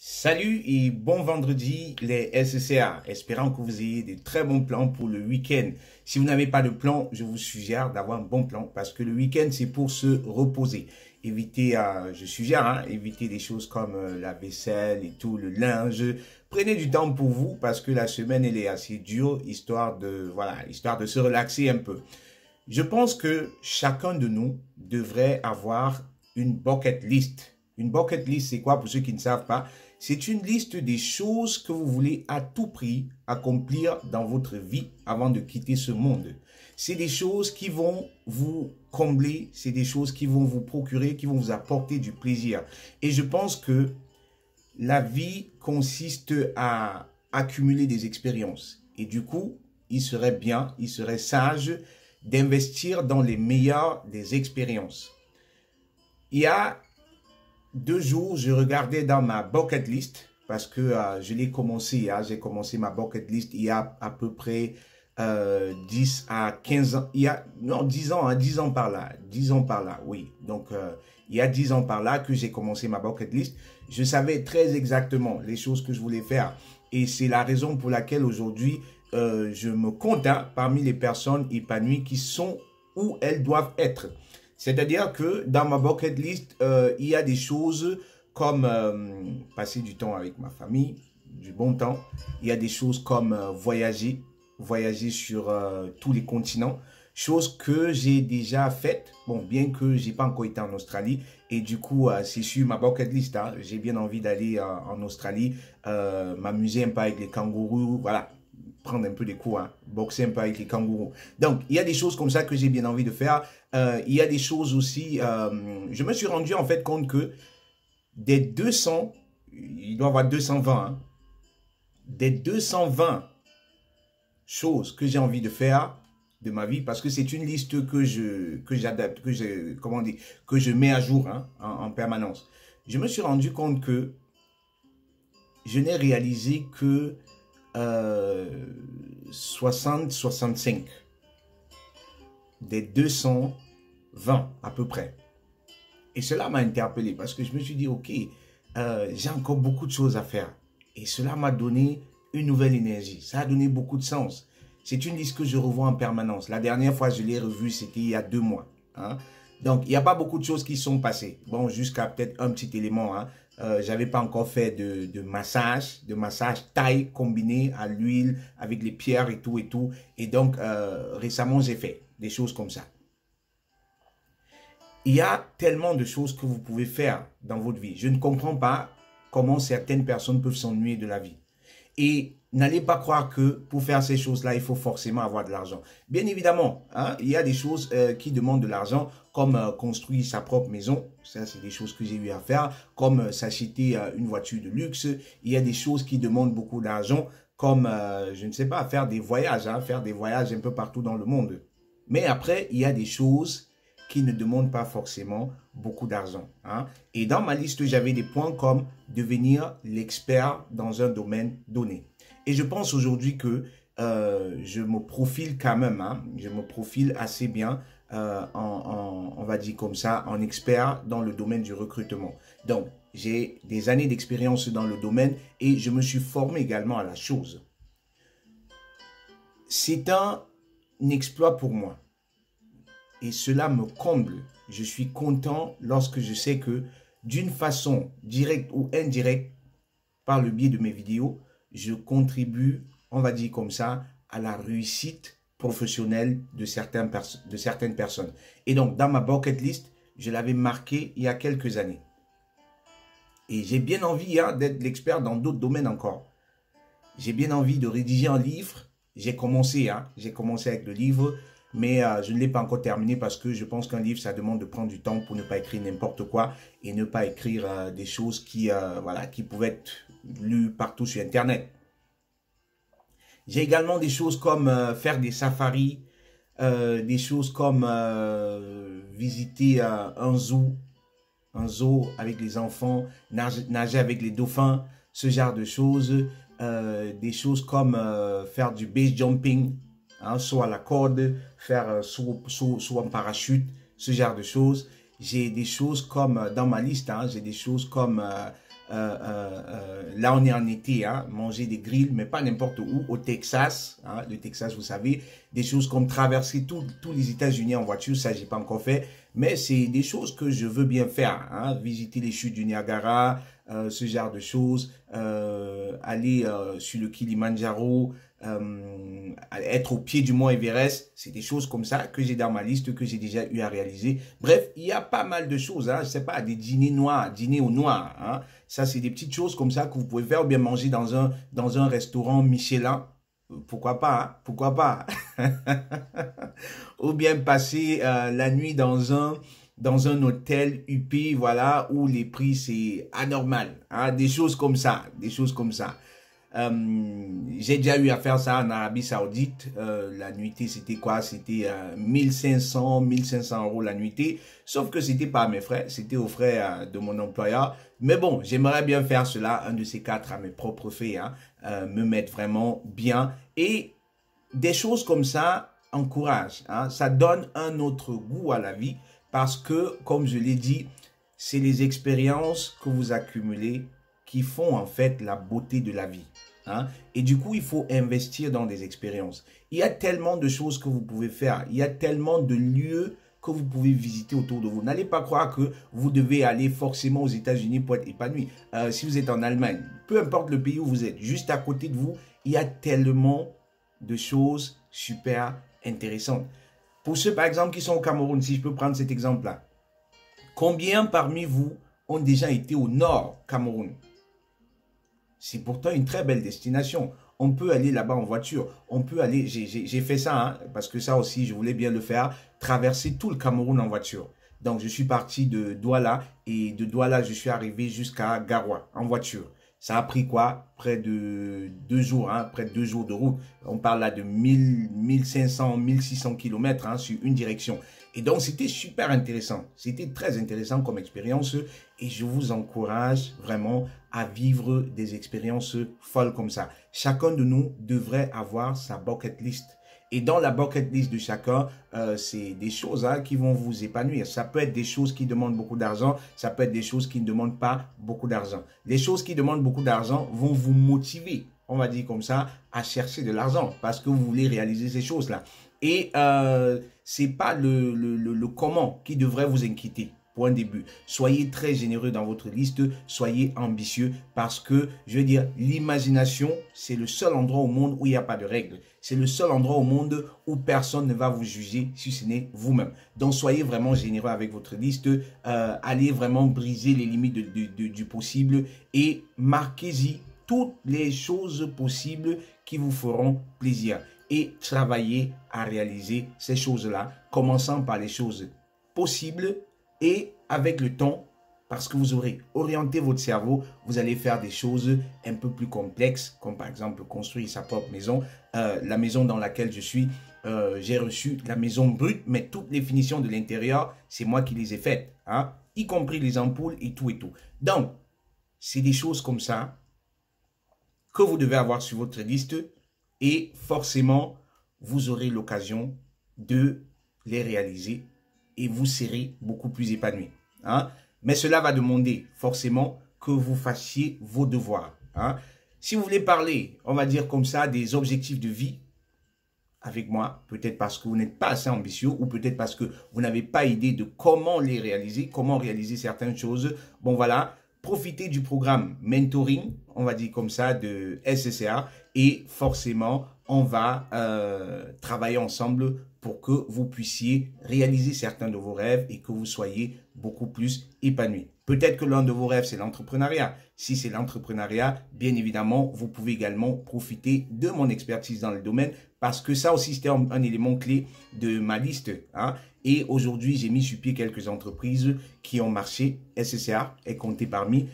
Salut et bon vendredi les SCA, espérant que vous ayez des très bons plans pour le week-end. Si vous n'avez pas de plan, je vous suggère d'avoir un bon plan parce que le week-end c'est pour se reposer. Évitez, je suggère, évitez des choses comme la vaisselle et tout, le linge. Prenez du temps pour vous parce que la semaine elle est assez dure, histoire de se relaxer un peu. Je pense que chacun de nous devrait avoir une bucket list. Une bucket list, c'est quoi pour ceux qui ne savent pas? C'est une liste des choses que vous voulez à tout prix accomplir dans votre vie avant de quitter ce monde. C'est des choses qui vont vous combler, c'est des choses qui vont vous procurer, qui vont vous apporter du plaisir. Et je pense que la vie consiste à accumuler des expériences. Et du coup, il serait bien, il serait sage d'investir dans les meilleures des expériences. Il y a 2 jours, je regardais dans ma bucket list parce que je l'ai commencé, j'ai commencé ma bucket list il y a à peu près 10 à 15 ans, 10 ans, 10 ans par là, oui. Donc, il y a 10 ans par là que j'ai commencé ma bucket list. Je savais très exactement les choses que je voulais faire et c'est la raison pour laquelle aujourd'hui, je me compte parmi les personnes épanouies qui sont où elles doivent être. C'est-à-dire que dans ma bucket list, il y a des choses comme passer du temps avec ma famille, du bon temps. Il y a des choses comme voyager sur tous les continents. Chose que j'ai déjà faites, bon, bien que j'ai pas encore été en Australie. Et du coup, c'est sur ma bucket list. J'ai bien envie d'aller en Australie, m'amuser un peu avec les kangourous, voilà. Prendre un peu des cours, boxer un peu avec les kangourous. Donc, il y a des choses comme ça que j'ai bien envie de faire. Il y a des choses aussi, je me suis rendu en fait compte que des 200, il doit y avoir 220, des 220 choses que j'ai envie de faire de ma vie, parce que c'est une liste que j'adapte, que je mets à jour en permanence. Je me suis rendu compte que je n'ai réalisé que 60-65 des 220 à peu près. Et cela m'a interpellé parce que je me suis dit, ok, j'ai encore beaucoup de choses à faire. Et cela m'a donné une nouvelle énergie. Ça a donné beaucoup de sens. C'est une liste que je revois en permanence. La dernière fois, je l'ai revue, c'était il y a 2 mois. Donc, il n'y a pas beaucoup de choses qui sont passées. Bon, jusqu'à peut-être un petit élément. J'avais pas encore fait de massage taille combiné à l'huile avec les pierres et tout. Et donc, récemment, j'ai fait des choses comme ça. Il y a tellement de choses que vous pouvez faire dans votre vie. Je ne comprends pas comment certaines personnes peuvent s'ennuyer de la vie. Et n'allez pas croire que pour faire ces choses-là, il faut forcément avoir de l'argent. Bien évidemment, il y a des choses qui demandent de l'argent, comme construire sa propre maison. Ça, c'est des choses que j'ai eu à faire, comme s'acheter une voiture de luxe. Il y a des choses qui demandent beaucoup d'argent, comme, je ne sais pas, faire des voyages un peu partout dans le monde. Mais après, il y a des choses qui ne demandent pas forcément beaucoup d'argent. Et dans ma liste, j'avais des points comme devenir l'expert dans un domaine donné. Et je pense aujourd'hui que je me profile quand même, je me profile assez bien, on va dire comme ça, en expert dans le domaine du recrutement. Donc, j'ai des années d'expérience dans le domaine et je me suis formé également à la chose. C'est un exploit pour moi. Et cela me comble. Je suis content lorsque je sais que d'une façon directe ou indirecte, par le biais de mes vidéos, je contribue, on va dire comme ça, à la réussite professionnelle de certaines personnes. Et donc, dans ma bucket list, je l'avais marqué il y a quelques années. Et j'ai bien envie d'être l'expert dans d'autres domaines encore. J'ai bien envie de rédiger un livre. J'ai commencé avec le livre. Mais je ne l'ai pas encore terminé parce que je pense qu'un livre, ça demande de prendre du temps pour ne pas écrire n'importe quoi et ne pas écrire des choses qui pouvaient être lues partout sur Internet. J'ai également des choses comme faire des safaris, des choses comme visiter un zoo avec les enfants, nager avec les dauphins, ce genre de choses. Des choses comme faire du base jumping, saut à la corde, faire saut en parachute, ce genre de choses. J'ai des choses comme, dans ma liste, j'ai des choses comme là, on est en été, hein, manger des grilles, mais pas n'importe où, au Texas. Hein, le Texas, vous savez, des choses comme traverser tous les États-Unis en voiture, ça, j'ai pas encore fait. Mais c'est des choses que je veux bien faire. Hein, visiter les chutes du Niagara, ce genre de choses. Aller sur le Kilimandjaro, être au pied du mont Everest. C'est des choses comme ça que j'ai dans ma liste, que j'ai déjà eu à réaliser. Bref, il y a pas mal de choses. Hein, je sais pas, des dîners noirs, dîner au noir. Hein, ça, c'est des petites choses comme ça que vous pouvez faire ou bien manger dans un restaurant Michelin. Pourquoi pas, hein? Pourquoi pas? Ou bien passer la nuit dans un hôtel UP, voilà, où les prix c'est anormal, hein? Des choses comme ça, des choses comme ça. J'ai déjà eu à faire ça en Arabie Saoudite. La nuitée, c'était quoi? C'était 1500 € la nuitée. Sauf que c'était pas à mes frais, c'était aux frais de mon employeur. Mais bon, j'aimerais bien faire cela, un de ces quatre, à mes propres frais, hein, me mettre vraiment bien. Et des choses comme ça encouragent, hein, ça donne un autre goût à la vie parce que, comme je l'ai dit, c'est les expériences que vous accumulez qui font en fait la beauté de la vie. Hein? Et du coup, il faut investir dans des expériences. Il y a tellement de choses que vous pouvez faire. Il y a tellement de lieux que vous pouvez visiter autour de vous. N'allez pas croire que vous devez aller forcément aux États-Unis pour être épanoui. Si vous êtes en Allemagne, peu importe le pays où vous êtes, juste à côté de vous, il y a tellement de choses super intéressantes. Pour ceux, par exemple, qui sont au Cameroun, si je peux prendre cet exemple-là, combien parmi vous ont déjà été au nord Cameroun? C'est pourtant une très belle destination. On peut aller là-bas en voiture. On peut aller, j'ai fait ça, hein, parce que ça aussi, je voulais bien le faire, traverser tout le Cameroun en voiture. Donc, je suis parti de Douala et de Douala, je suis arrivé jusqu'à Garoua en voiture. Ça a pris quoi? Près de 2 jours, hein, près de 2 jours de route. On parle là de 1500, 1600 km hein, sur une direction. Et donc, c'était super intéressant. C'était très intéressant comme expérience. Et je vous encourage vraiment à vivre des expériences folles comme ça. Chacun de nous devrait avoir sa bucket list. Et dans la bucket list de chacun, c'est des choses hein, qui vont vous épanouir. Ça peut être des choses qui demandent beaucoup d'argent. Ça peut être des choses qui ne demandent pas beaucoup d'argent. Les choses qui demandent beaucoup d'argent vont vous motiver, on va dire comme ça, à chercher de l'argent parce que vous voulez réaliser ces choses-là. Et c'est pas le comment qui devrait vous inquiéter. Pour un début, soyez très généreux dans votre liste, soyez ambitieux parce que, je veux dire, l'imagination, c'est le seul endroit au monde où il n'y a pas de règles. C'est le seul endroit au monde où personne ne va vous juger si ce n'est vous-même. Donc, soyez vraiment généreux avec votre liste, allez vraiment briser les limites du possible et marquez-y toutes les choses possibles qui vous feront plaisir. Et travaillez à réaliser ces choses-là, commençant par les choses possibles. Et avec le temps, parce que vous aurez orienté votre cerveau, vous allez faire des choses un peu plus complexes, comme par exemple construire sa propre maison. La maison dans laquelle je suis, j'ai reçu la maison brute, mais toutes les finitions de l'intérieur, c'est moi qui les ai faites, hein, y compris les ampoules et tout et tout. Donc, c'est des choses comme ça que vous devez avoir sur votre liste et forcément, vous aurez l'occasion de les réaliser et vous serez beaucoup plus épanoui. Hein? Mais cela va demander forcément que vous fassiez vos devoirs. Hein? Si vous voulez parler, on va dire comme ça, des objectifs de vie avec moi, peut-être parce que vous n'êtes pas assez ambitieux ou peut-être parce que vous n'avez pas idée de comment les réaliser, comment réaliser certaines choses. Bon voilà, profitez du programme mentoring, on va dire comme ça, de SCA et forcément, on va travailler ensemble pour que vous puissiez réaliser certains de vos rêves et que vous soyez beaucoup plus épanoui. Peut-être que l'un de vos rêves, c'est l'entrepreneuriat. Si c'est l'entrepreneuriat, bien évidemment, vous pouvez également profiter de mon expertise dans le domaine parce que ça aussi, c'était un élément clé de ma liste. Hein. Et aujourd'hui, j'ai mis sur pied quelques entreprises qui ont marché. SCA est compté parmi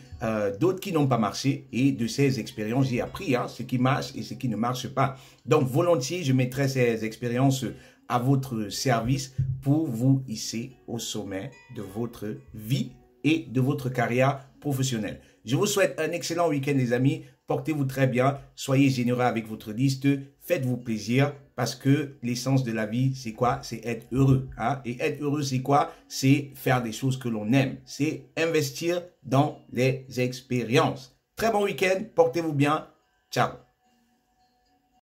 d'autres qui n'ont pas marché. Et de ces expériences, j'ai appris hein, ce qui marche et ce qui ne marche pas. Donc, volontiers, je mettrai ces expériences à votre service pour vous hisser au sommet de votre vie et de votre carrière professionnelle. Je vous souhaite un excellent week-end les amis. Portez-vous très bien. Soyez généreux avec votre liste. Faites-vous plaisir parce que l'essence de la vie, c'est quoi? C'est être heureux. Hein? Et être heureux, c'est quoi? C'est faire des choses que l'on aime. C'est investir dans les expériences. Très bon week-end, portez-vous bien. Ciao.